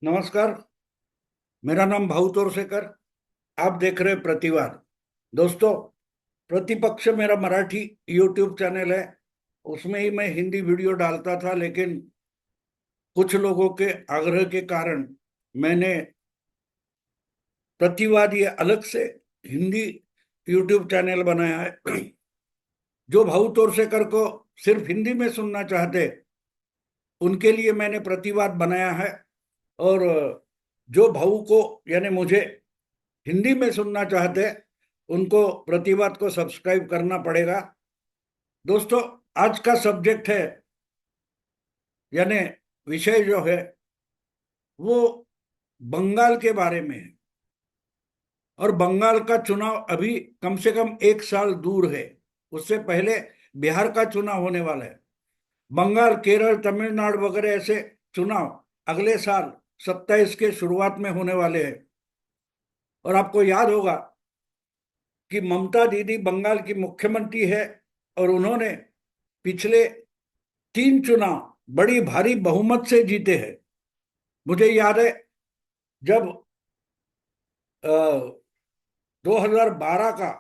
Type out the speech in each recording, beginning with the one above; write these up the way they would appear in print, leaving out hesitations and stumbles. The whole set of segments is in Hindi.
नमस्कार। मेरा नाम भाऊ तोरसेकर। आप देख रहे प्रतिवाद। दोस्तों, प्रतिपक्ष मेरा मराठी यूट्यूब चैनल है। उसमें ही मैं हिंदी वीडियो डालता था, लेकिन कुछ लोगों के आग्रह के कारण मैंने प्रतिवाद ये अलग से हिंदी यूट्यूब चैनल बनाया है। जो भाऊ तोरसेकर को सिर्फ हिंदी में सुनना चाहते, उनके लिए मैंने प्रतिवाद बनाया है। और जो भाऊ को यानी मुझे हिंदी में सुनना चाहते हैं, उनको प्रतिवाद को सब्सक्राइब करना पड़ेगा। दोस्तों, आज का सब्जेक्ट है यानी विषय जो है वो बंगाल के बारे में है। और बंगाल का चुनाव अभी कम से कम एक साल दूर है। उससे पहले बिहार का चुनाव होने वाला है। बंगाल, केरल, तमिलनाडु वगैरह ऐसे चुनाव अगले साल 27 के शुरुआत में होने वाले हैं। और आपको याद होगा कि ममता दीदी बंगाल की मुख्यमंत्री है और उन्होंने पिछले 3 चुनाव बड़ी भारी बहुमत से जीते हैं। मुझे याद है जब 2012 का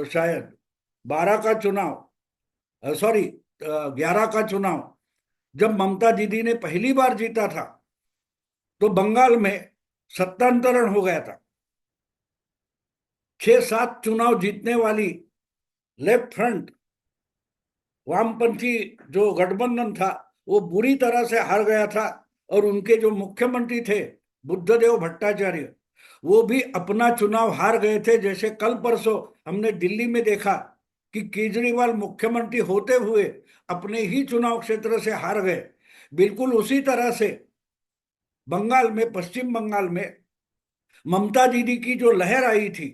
शायद 12 का चुनाव, सॉरी 11 का चुनाव, जब ममता दीदी ने पहली बार जीता था तो बंगाल में सत्तांतरण हो गया था। 6-7 चुनाव जीतने वाली लेफ्ट फ्रंट वामपंथी जो गठबंधन था वो बुरी तरह से हार गया था। और उनके जो मुख्यमंत्री थे बुद्धदेव भट्टाचार्य, वो भी अपना चुनाव हार गए थे। जैसे कल परसों हमने दिल्ली में देखा कि केजरीवाल मुख्यमंत्री होते हुए अपने ही चुनाव क्षेत्र से हार गए। बिल्कुल उसी तरह से बंगाल में, पश्चिम बंगाल में ममता दीदी की जो लहर आई थी,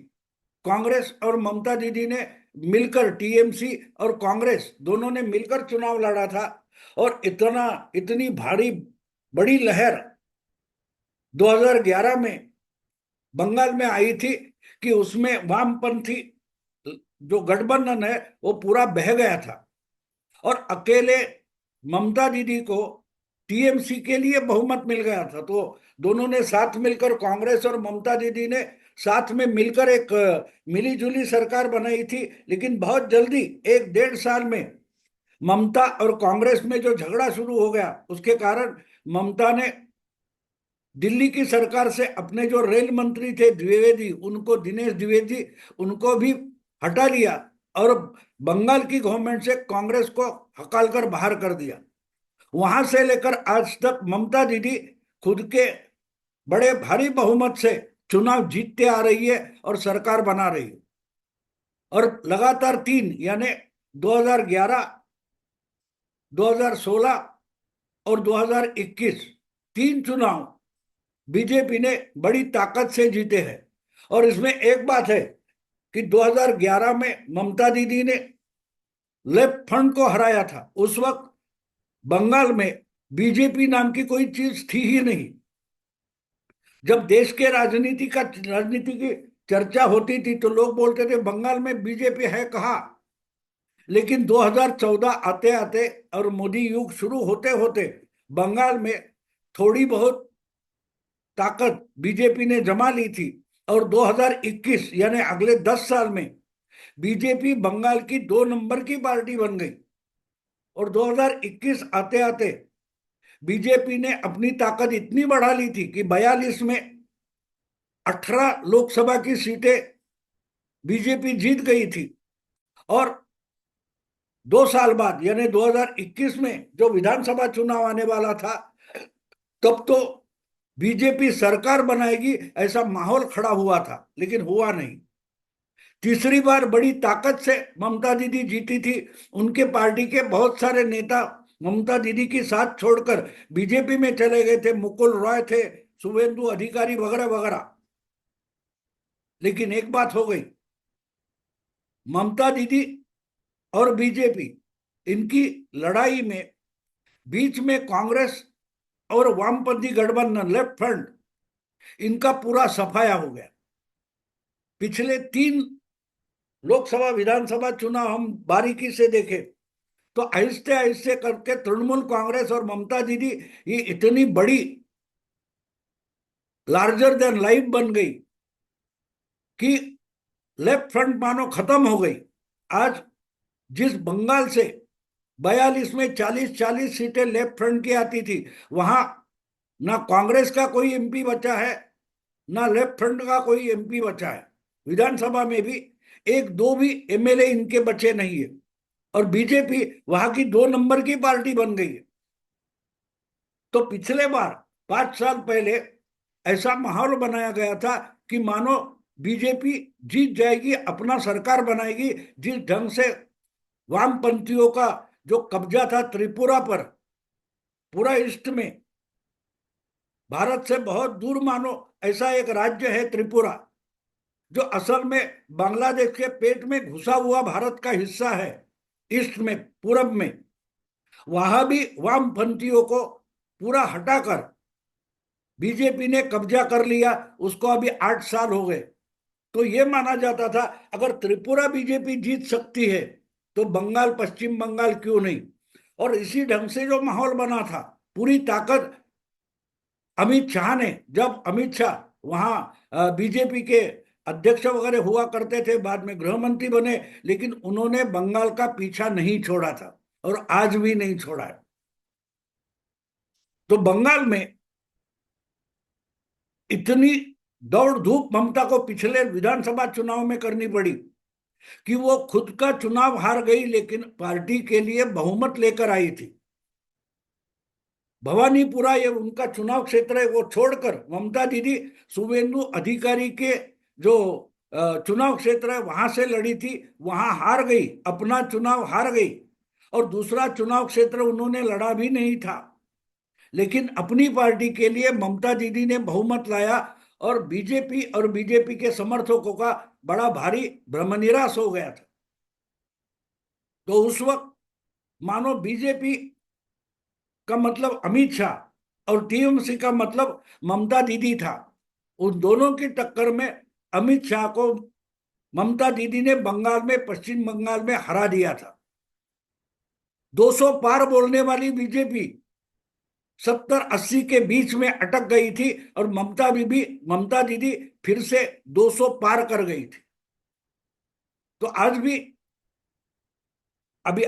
कांग्रेस और ममता दीदी ने मिलकर, टीएमसी और कांग्रेस दोनों ने मिलकर चुनाव लड़ा था। और इतनी भारी बड़ी लहर 2011 में बंगाल में आई थी कि उसमें वामपंथी जो गठबंधन है वो पूरा बह गया था। और अकेले ममता दीदी को टीएमसी के लिए बहुमत मिल गया था। तो दोनों ने साथ मिलकर, कांग्रेस और ममता दीदी ने साथ में मिलकर एक मिलीजुली सरकार बनाई थी। लेकिन बहुत जल्दी, 1-1.5 साल में ममता और कांग्रेस में जो झगड़ा शुरू हो गया, उसके कारण ममता ने दिल्ली की सरकार से अपने जो रेल मंत्री थे द्विवेदी, उनको, दिनेश द्विवेदी, उनको भी हटा लिया। और बंगाल की गवर्नमेंट से कांग्रेस को हकाल कर बाहर कर दिया। वहां से लेकर आज तक ममता दीदी खुद के बड़े भारी बहुमत से चुनाव जीतते आ रही है और सरकार बना रही है। और लगातार तीन यानी 2011, 2016 और 2021 तीन चुनाव बीजेपी ने बड़ी ताकत से जीते हैं। और इसमें एक बात है कि 2011 में ममता दीदी ने लेफ्ट फ्रंट को हराया था। उस वक्त बंगाल में बीजेपी नाम की कोई चीज थी ही नहीं। जब देश के राजनीति की चर्चा होती थी तो लोग बोलते थे बंगाल में बीजेपी है कहाँ। लेकिन 2014 आते आते और मोदी युग शुरू होते होते बंगाल में थोड़ी बहुत ताकत बीजेपी ने जमा ली थी। और 2021 यानी अगले 10 साल में बीजेपी बंगाल की 2 नंबर की पार्टी बन गई। और 2021 आते आते बीजेपी ने अपनी ताकत इतनी बढ़ा ली थी कि 42 में 18 लोकसभा की सीटें बीजेपी जीत गई थी। और 2 साल बाद यानी 2021 में जो विधानसभा चुनाव आने वाला था, तब तो बीजेपी सरकार बनाएगी ऐसा माहौल खड़ा हुआ था, लेकिन हुआ नहीं। तीसरी बार बड़ी ताकत से ममता दीदी जीती थी। उनके पार्टी के बहुत सारे नेता ममता दीदी की साथ छोड़कर बीजेपी में चले गए थे। मुकुल रॉय थे, शुभेंदु अधिकारी वगैरह वगैरह। लेकिन एक बात हो गई, ममता दीदी और बीजेपी, इनकी लड़ाई में बीच में कांग्रेस और वामपंथी गठबंधन लेफ्ट फ्रंट, इनका पूरा सफाया हो गया। पिछले 3 लोकसभा विधानसभा चुनाव हम बारीकी से देखें तो आहिस्ते आहिस्ते करके तृणमूल कांग्रेस और ममता दीदी ये इतनी बड़ी लार्जर देन लाइफ बन गई कि लेफ्ट फ्रंट मानो खत्म हो गई। आज जिस बंगाल से 42 में 40-40 सीटें लेफ्ट फ्रंट की आती थी, वहां ना कांग्रेस का कोई एमपी बचा है, ना लेफ्ट फ्रंट का कोई एमपी बचा है। विधानसभा में भी एक दो भी एमएलए इनके बचे नहीं है। और बीजेपी वहां की 2 नंबर की पार्टी बन गई है। तो पिछले बार 5 साल पहले ऐसा माहौल बनाया गया था कि मानो बीजेपी जीत जाएगी, अपना सरकार बनाएगी। जिस ढंग से वामपंथियों का जो कब्जा था त्रिपुरा पर, पूरा ईस्ट में, भारत से बहुत दूर मानो ऐसा एक राज्य है त्रिपुरा, जो असल में बांग्लादेश के पेट में घुसा हुआ भारत का हिस्सा है, ईस्ट में, पूरब में। वहां भी वामपंथियों को पूरा हटाकर बीजेपी ने कब्जा कर लिया। उसको अभी 8 साल हो गए। तो ये माना जाता था अगर त्रिपुरा बीजेपी जीत सकती है तो बंगाल, पश्चिम बंगाल क्यों नहीं। और इसी ढंग से जो माहौल बना था, पूरी ताकत अमित शाह ने, जब अमित शाह वहां बीजेपी के अध्यक्ष वगैरह हुआ करते थे, बाद में गृह मंत्री बने, लेकिन उन्होंने बंगाल का पीछा नहीं छोड़ा था और आज भी नहीं छोड़ा है। तो बंगाल में इतनी दौड़ धूप ममता को पिछले विधानसभा चुनाव में करनी पड़ी कि वो खुद का चुनाव हार गई, लेकिन पार्टी के लिए बहुमत लेकर आई थी। भवानीपुरा ये उनका चुनाव क्षेत्र है, वो छोड़कर ममता दीदी शुभेंदु अधिकारी के जो चुनाव क्षेत्र है वहां से लड़ी थी, वहां हार गई, अपना चुनाव हार गई। और दूसरा चुनाव क्षेत्र उन्होंने लड़ा भी नहीं था, लेकिन अपनी पार्टी के लिए ममता दीदी ने बहुमत लाया और बीजेपी और बीजेपी के समर्थकों का बड़ा भारी भ्रमनिरास हो गया था। तो उस वक्त मानो बीजेपी का मतलब अमित शाह और टीएमसी का मतलब ममता दीदी था। उन दोनों की टक्कर में अमित शाह को ममता दीदी ने बंगाल में, पश्चिम बंगाल में हरा दिया था। 200 पार बोलने वाली बीजेपी 70-80 के बीच में अटक गई थी और ममता दीदी फिर से 200 पार कर गई थी। तो आज भी अभी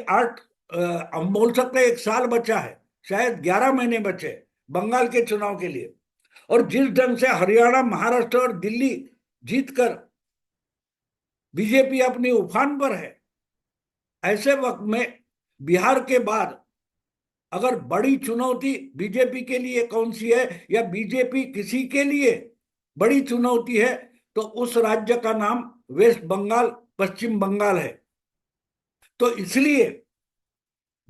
हम बोल सकते हैं 1 साल बचा है, शायद 11 महीने बचे बंगाल के चुनाव के लिए। और जिस ढंग से हरियाणा, महाराष्ट्र और दिल्ली जीतकर बीजेपी अपनी उफान पर है, ऐसे वक्त में बिहार के बाद अगर बड़ी चुनौती बीजेपी के लिए कौन सी है, या बीजेपी किसी के लिए बड़ी चुनौती है, तो उस राज्य का नाम वेस्ट बंगाल, पश्चिम बंगाल है। तो इसलिए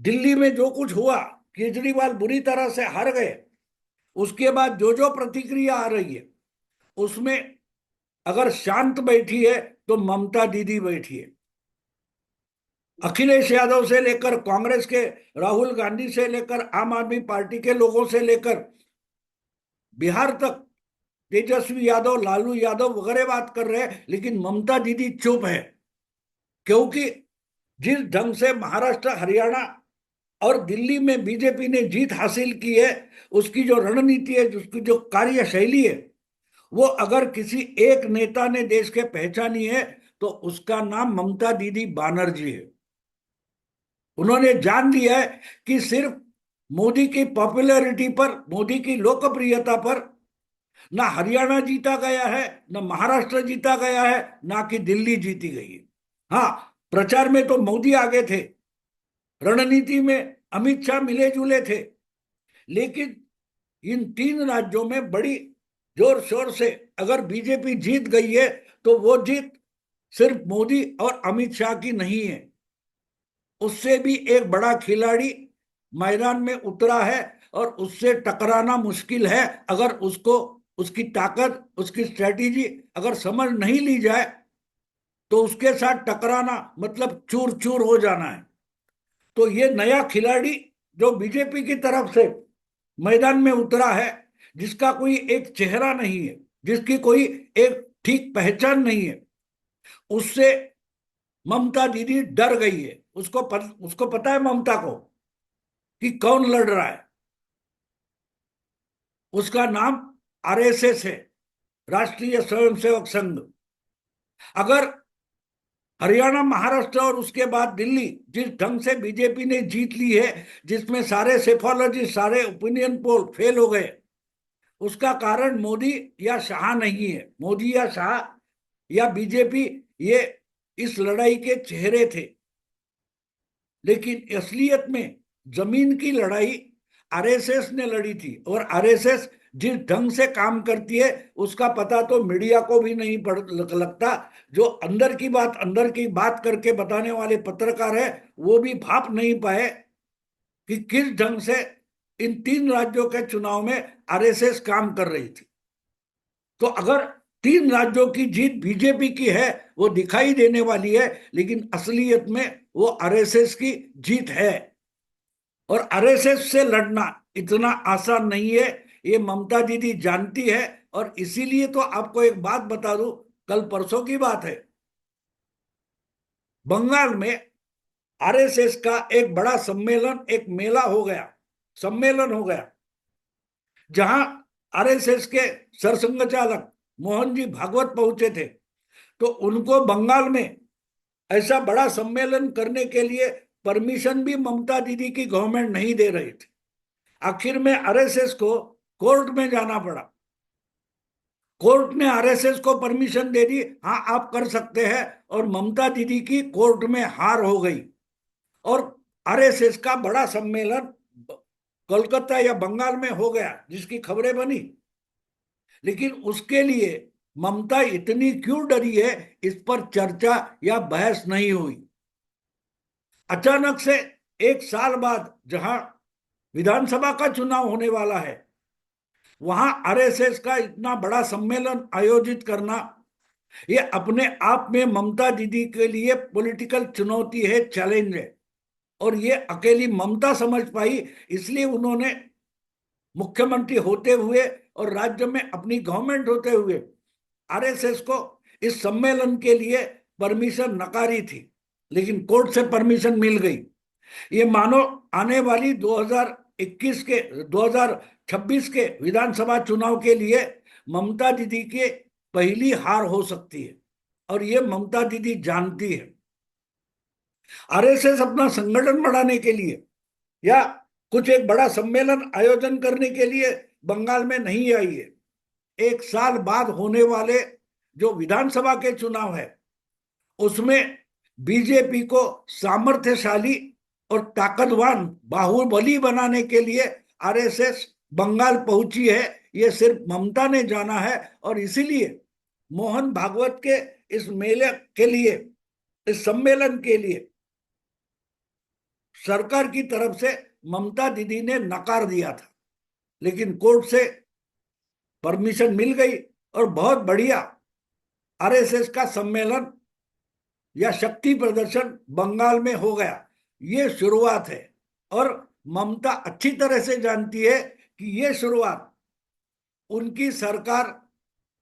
दिल्ली में जो कुछ हुआ, केजरीवाल बुरी तरह से हार गए, उसके बाद जो जो प्रतिक्रिया आ रही है उसमें अगर शांत बैठी है तो ममता दीदी बैठी है। अखिलेश यादव से लेकर कांग्रेस के राहुल गांधी से लेकर आम आदमी पार्टी के लोगों से लेकर बिहार तक तेजस्वी यादव, लालू यादव वगैरह बात कर रहे हैं, लेकिन ममता दीदी चुप है। क्योंकि जिस ढंग से महाराष्ट्र, हरियाणा और दिल्ली में बीजेपी ने जीत हासिल की है, उसकी जो रणनीति है, उसकी जो कार्यशैली है, वो अगर किसी एक नेता ने देश के पहचानी है तो उसका नाम ममता दीदी बनर्जी है। उन्होंने जान लिया है कि सिर्फ मोदी की पॉपुलैरिटी पर, मोदी की लोकप्रियता पर ना हरियाणा जीता गया है, ना महाराष्ट्र जीता गया है, ना कि दिल्ली जीती गई है। हाँ, प्रचार में तो मोदी आगे थे, रणनीति में अमित शाह मिले जुले थे, लेकिन इन 3 राज्यों में बड़ी जोर शोर से अगर बीजेपी जीत गई है तो वो जीत सिर्फ मोदी और अमित शाह की नहीं है, उससे भी एक बड़ा खिलाड़ी मैदान में उतरा है और उससे टकराना मुश्किल है। अगर उसको, उसकी ताकत, उसकी स्ट्रेटेजी अगर समझ नहीं ली जाए तो उसके साथ टकराना मतलब चूर चूर हो जाना है। तो ये नया खिलाड़ी जो बीजेपी की तरफ से मैदान में उतरा है, जिसका कोई एक चेहरा नहीं है, जिसकी कोई एक ठीक पहचान नहीं है, उससे ममता दीदी डर गई है। उसको पता है ममता को कि कौन लड़ रहा है। उसका नाम आरएसएस है, राष्ट्रीय स्वयंसेवक संघ। अगर हरियाणा, महाराष्ट्र और उसके बाद दिल्ली जिस ढंग से बीजेपी ने जीत ली है, जिसमें सारे सेफोलॉजी, सारे ओपिनियन पोल फेल हो गए, उसका कारण मोदी या शाह नहीं है। मोदी या शाह या बीजेपी, ये इस लड़ाई के चेहरे थे, लेकिन असलियत में जमीन की लड़ाई आरएसएस ने लड़ी थी। और आरएसएस जिस ढंग से काम करती है उसका पता तो मीडिया को भी नहीं पड़ लगता। जो अंदर की बात करके बताने वाले पत्रकार है, वो भी भाप नहीं पाए कि किस ढंग से इन तीन राज्यों के चुनाव में आरएसएस काम कर रही थी। तो अगर तीन राज्यों की जीत बीजेपी की है, वो दिखाई देने वाली है, लेकिन असलियत में वो आरएसएस की जीत है। और आरएसएस से लड़ना इतना आसान नहीं है, ये ममता दीदी जानती है। और इसीलिए तो आपको एक बात बता दूं, कल परसों की बात है, बंगाल में आरएसएस का एक बड़ा सम्मेलन, एक मेला हो गया, सम्मेलन हो गया, जहां आरएसएस के सरसंघ चालक मोहन जी भागवत पहुंचे थे। तो उनको बंगाल में ऐसा बड़ा सम्मेलन करने के लिए परमिशन भी ममता दीदी की गवर्नमेंट नहीं दे रही थी। आखिर में आरएसएस को कोर्ट में जाना पड़ा। कोर्ट ने आरएसएस को परमिशन दे दी, हाँ आप कर सकते हैं। और ममता दीदी की कोर्ट में हार हो गई, और आरएसएस का बड़ा सम्मेलन कोलकाता या बंगाल में हो गया, जिसकी खबरें बनी। लेकिन उसके लिए ममता इतनी क्यों डरी है, इस पर चर्चा या बहस नहीं हुई। अचानक से एक साल बाद जहां विधानसभा का चुनाव होने वाला है, वहां आरएसएस का इतना बड़ा सम्मेलन आयोजित करना, ये अपने आप में ममता दीदी के लिए पॉलिटिकल चुनौती है, चैलेंज है। और ये अकेली ममता समझ पाई, इसलिए उन्होंने मुख्यमंत्री होते हुए और राज्य में अपनी गवर्नमेंट होते हुए आरएसएस को इस सम्मेलन के लिए परमिशन नकारी थी। लेकिन कोर्ट से परमिशन मिल गई। ये मानो आने वाली 2021 के 2026 के विधानसभा चुनाव के लिए ममता दीदी की पहली हार हो सकती है, और ये ममता दीदी जानती है। आरएसएस अपना संगठन बढ़ाने के लिए या कुछ एक बड़ा सम्मेलन आयोजन करने के लिए बंगाल में नहीं आई है। एक साल बाद होने वाले जो विधानसभा के चुनाव है, उसमें बीजेपी को सामर्थ्यशाली और ताकतवान बाहुबली बनाने के लिए आरएसएस बंगाल पहुंची है, ये सिर्फ ममता ने जाना है। और इसीलिए मोहन भागवत के इस मेले के लिए, इस सम्मेलन के लिए सरकार की तरफ से ममता दीदी ने नकार दिया था, लेकिन कोर्ट से परमिशन मिल गई और बहुत बढ़िया आरएसएस का सम्मेलन या शक्ति प्रदर्शन बंगाल में हो गया। ये शुरुआत है, और ममता अच्छी तरह से जानती है कि ये शुरुआत उनकी सरकार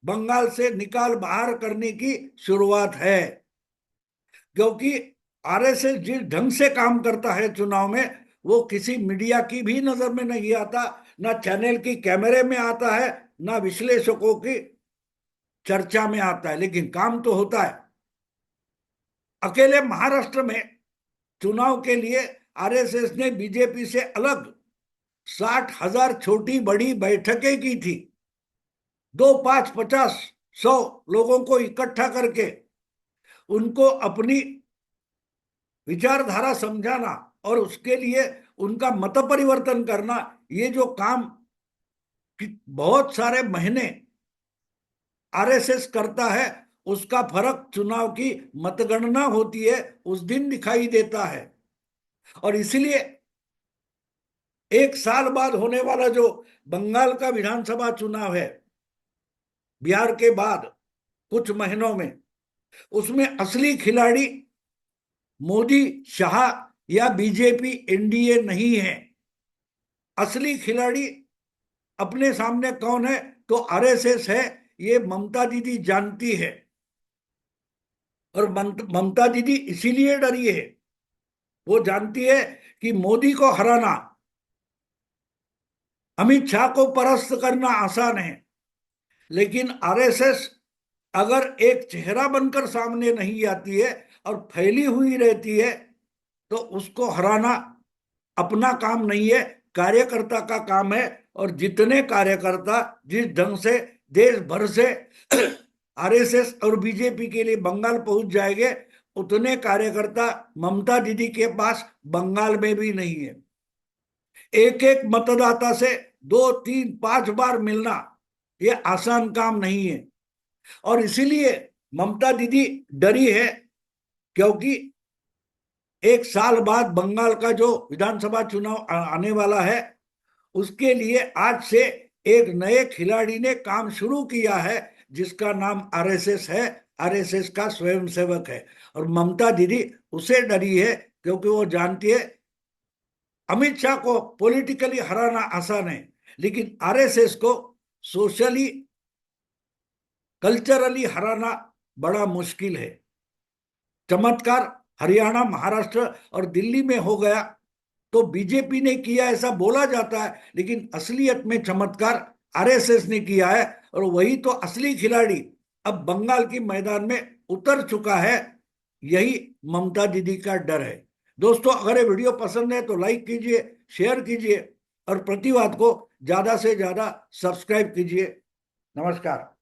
बंगाल से निकाल बाहर करने की शुरुआत है। क्योंकि आरएसएस जिस ढंग से काम करता है चुनाव में, वो किसी मीडिया की भी नजर में नहीं आता, ना चैनल की कैमरे में आता है, ना विश्लेषकों की चर्चा में आता है, लेकिन काम तो होता है। अकेले महाराष्ट्र में चुनाव के लिए आरएसएस ने बीजेपी से अलग 60,000 छोटी बड़ी बैठकें की थी। 2, 5, 50, 100 लोगों को इकट्ठा करके उनको अपनी विचारधारा समझाना और उसके लिए उनका मत परिवर्तन करना, ये जो काम बहुत सारे महीने आरएसएस करता है, उसका फर्क चुनाव की मतगणना होती है उस दिन दिखाई देता है। और इसलिए एक साल बाद होने वाला जो बंगाल का विधानसभा चुनाव है, बिहार के बाद कुछ महीनों में, उसमें असली खिलाड़ी मोदी, शाह या बीजेपी, एनडीए नहीं है। असली खिलाड़ी अपने सामने कौन है? तो आरएसएस है। ये ममता दीदी जानती है, और ममता दीदी इसीलिए डरी है। वो जानती है कि मोदी को हराना, अमित शाह को परास्त करना आसान है, लेकिन आरएसएस अगर एक चेहरा बनकर सामने नहीं आती है और फैली हुई रहती है तो उसको हराना अपना काम नहीं है, कार्यकर्ता का काम है। और जितने कार्यकर्ता जिस ढंग से देश भर से आरएसएस और बीजेपी के लिए बंगाल पहुंच जाएंगे, उतने कार्यकर्ता ममता दीदी के पास बंगाल में भी नहीं है। एक एक मतदाता से 2 3 5 बार मिलना ये आसान काम नहीं है। और इसीलिए ममता दीदी डरी है, क्योंकि 1 साल बाद बंगाल का जो विधानसभा चुनाव आने वाला है, उसके लिए आज से एक नए खिलाड़ी ने काम शुरू किया है जिसका नाम आरएसएस है, आरएसएस का स्वयंसेवक है। और ममता दीदी उसे डरी है क्योंकि वो जानती है अमित शाह को पॉलिटिकली हराना आसान है, लेकिन आरएसएस को सोशली कल्चरली हराना बड़ा मुश्किल है। चमत्कार हरियाणा, महाराष्ट्र और दिल्ली में हो गया तो बीजेपी ने किया ऐसा बोला जाता है, लेकिन असलियत में चमत्कार आरएसएस ने किया है। और वही तो असली खिलाड़ी अब बंगाल की मैदान में उतर चुका है। यही ममता दीदी का डर है। दोस्तों, अगर ये वीडियो पसंद है तो लाइक कीजिए, शेयर कीजिए और प्रतिवाद को ज्यादा से ज्यादा सब्सक्राइब कीजिए। नमस्कार।